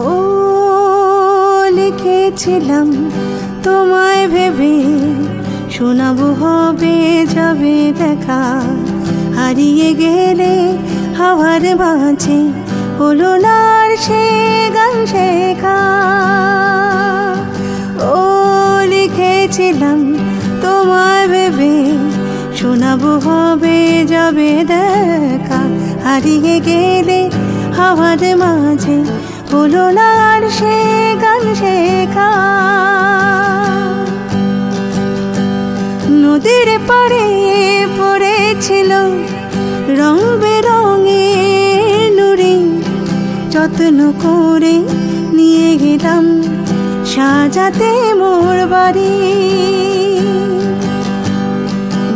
ও লিখেছিলাম তোমায় ভেবে, শোনাবো হবে যাবে দেখা। হারিয়ে গেলে হাওয়ার মাঝে, হলো না আর সে গান শেখা। ও লিখেছিলাম তোমায় ভেবে, শোনাবো হবে যাবে দেখা। হারিয়ে গেলে হাওয়ার মাঝে, হলো না আর সে গান শেখা। নদীর পাড়ে পড়েছিল রং বেরঙের নুড়ি, যত্ন করে নিয়ে গেলাম সাজাতে মোর বাড়ি।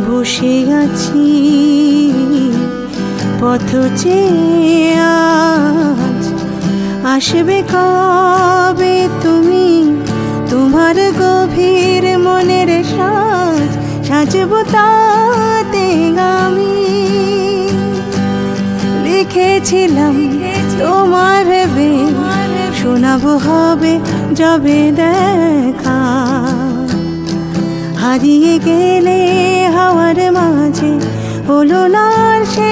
বসে আছি পথ চেয়ে, আজ আসবে কবে তুমি? তোমার গভীর মনের সাজ সাজবো তাতে আমি। লিখেছিলাম তোমায় ভেবে, শোনাবো হবে যাবে দেখা। হারিয়ে গেলে হাওয়ার মাঝে, হলো না আর সে